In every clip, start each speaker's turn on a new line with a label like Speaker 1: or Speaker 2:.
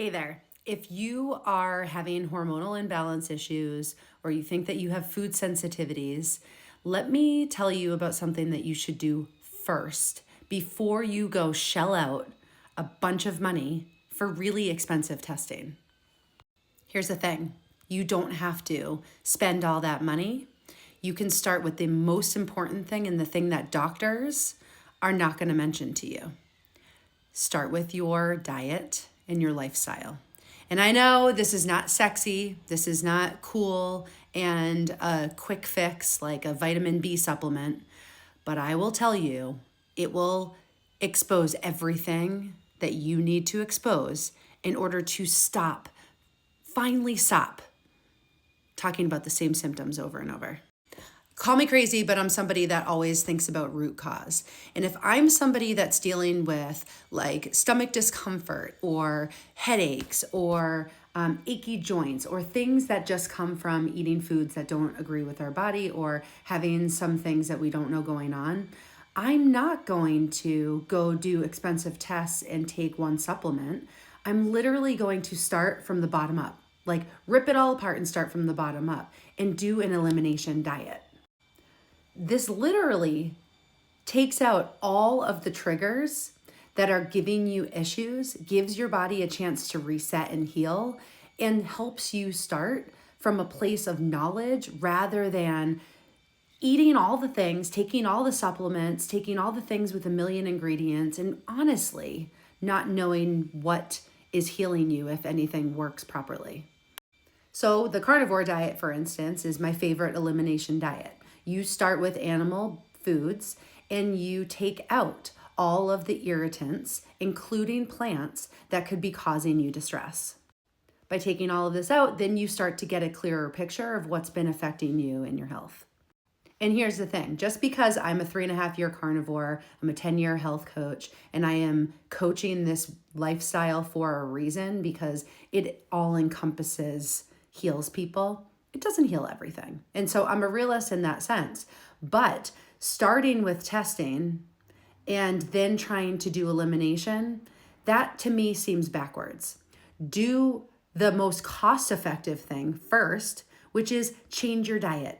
Speaker 1: Hey there. If you are having hormonal imbalance issues or you think that you have food sensitivities, let me tell you about something that you should do first before you go shell out a bunch of money for really expensive testing. Here's the thing, you don't have to spend all that money. You can start with the most important thing and the thing that doctors are not going to mention to you. Start with your diet and your lifestyle. And I know this is not sexy, this is not cool and a quick fix like a vitamin B supplement, but I will tell you, it will expose everything that you need to expose in order to finally stop talking about the same symptoms over and over. Call me crazy, but I'm somebody that always thinks about root cause. And if I'm somebody that's dealing with like stomach discomfort or headaches or achy joints or things that just come from eating foods that don't agree with our body or having some things that we don't know going on, I'm not going to go do expensive tests and take one supplement. I'm literally going to start from the bottom up, like rip it all apart and start from the bottom up and do an elimination diet. This literally takes out all of the triggers that are giving you issues, gives your body a chance to reset and heal, and helps you start from a place of knowledge rather than eating all the things, taking all the supplements, taking all the things with a million ingredients, and honestly, not knowing what is healing you if anything works properly. So the carnivore diet, for instance, is my favorite elimination diet. You start with animal foods and you take out all of the irritants, including plants, that could be causing you distress. By taking all of this out, then you start to get a clearer picture of what's been affecting you and your health. And here's the thing, just because I'm a 3.5-year carnivore, I'm a 10-year health coach, and I am coaching this lifestyle for a reason because it all encompasses heals people, it doesn't heal everything. And so I'm a realist in that sense. But starting with testing and then trying to do elimination, that to me seems backwards. Do the most cost-effective thing first, which is change your diet,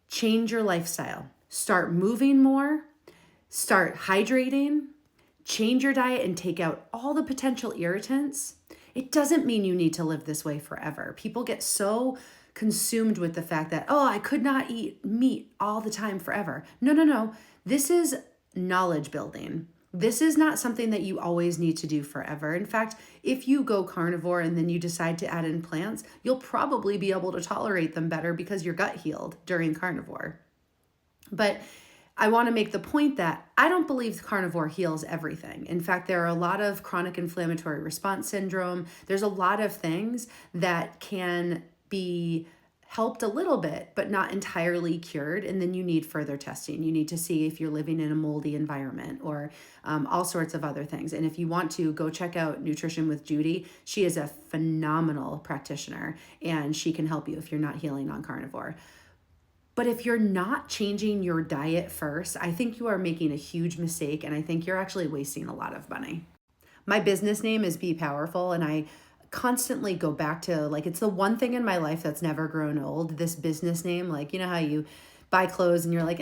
Speaker 1: change your lifestyle, start moving more, start hydrating, change your diet and take out all the potential irritants. It doesn't mean you need to live this way forever. People get so consumed with the fact that, oh, I could not eat meat all the time forever. No. This is knowledge building. This is not something that you always need to do forever. In fact, if you go carnivore and then you decide to add in plants, you'll probably be able to tolerate them better because your gut healed during carnivore. But I want to make the point that I don't believe carnivore heals everything. In fact, there are a lot of chronic inflammatory response syndrome. There's a lot of things that can be helped a little bit, but not entirely cured. And then you need further testing. You need to see if you're living in a moldy environment or all sorts of other things. And if you want to, go check out Nutrition with Judy. She is a phenomenal practitioner and she can help you if you're not healing on carnivore. But if you're not changing your diet first, I think you are making a huge mistake and I think you're actually wasting a lot of money. My business name is Be Powerful and I constantly go back to, like, it's the one thing in my life that's never grown old, this business name. Like, you know how you buy clothes and you're like,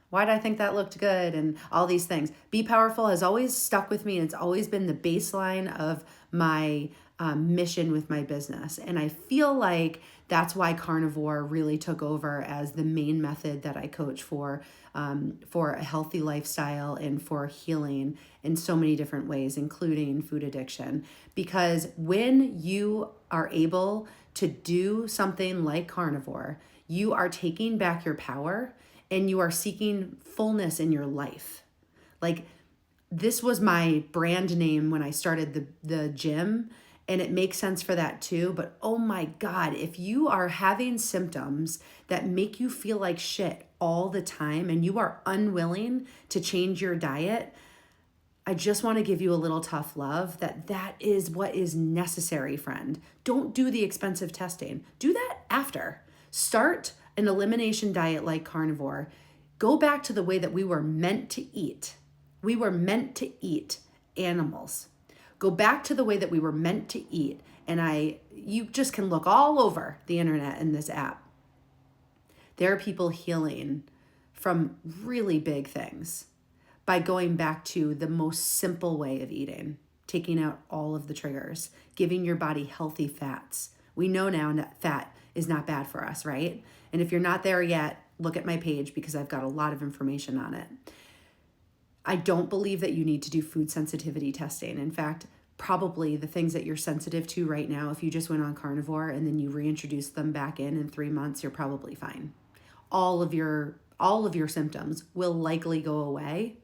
Speaker 1: why did I think that looked good? And all these things. Be Powerful has always stuck with me. And it's always been the baseline of my mission with my business. And I feel like that's why carnivore really took over as the main method that I coach for a healthy lifestyle and for healing in so many different ways, including food addiction. Because when you are able to do something like carnivore, you are taking back your power and you are seeking fullness in your life. Like, this was my brand name when I started the gym, and it makes sense for that too. But oh my God, if you are having symptoms that make you feel like shit all the time and you are unwilling to change your diet, I just want to give you a little tough love that is what is necessary, friend. Don't do the expensive testing. Do that after. Start an elimination diet like carnivore. Go back to the way that we were meant to eat. We were meant to eat animals. Go back to the way that we were meant to eat. And you just can look all over the internet in this app. There are people healing from really big things by going back to the most simple way of eating, taking out all of the triggers, giving your body healthy fats. We know now that fat is not bad for us, right? And if you're not there yet, look at my page because I've got a lot of information on it. I don't believe that you need to do food sensitivity testing. In fact, probably the things that you're sensitive to right now, if you just went on Carnivore and then you reintroduce them back in 3 months, you're probably fine. All of your symptoms will likely go away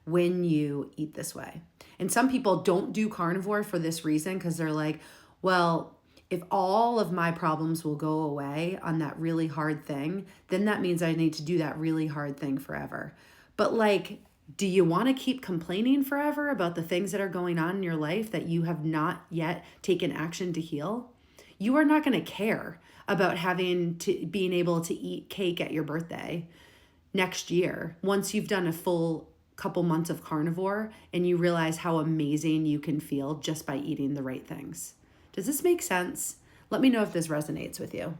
Speaker 1: when you eat this way. And some people don't do Carnivore for this reason because they're like, well, if all of my problems will go away on that really hard thing, then that means I need to do that really hard thing forever. But like, do you want to keep complaining forever about the things that are going on in your life that you have not yet taken action to heal? You are not going to care about being able to eat cake at your birthday next year once you've done a full couple months of Carnivore and you realize how amazing you can feel just by eating the right things. Does this make sense? Let me know if this resonates with you.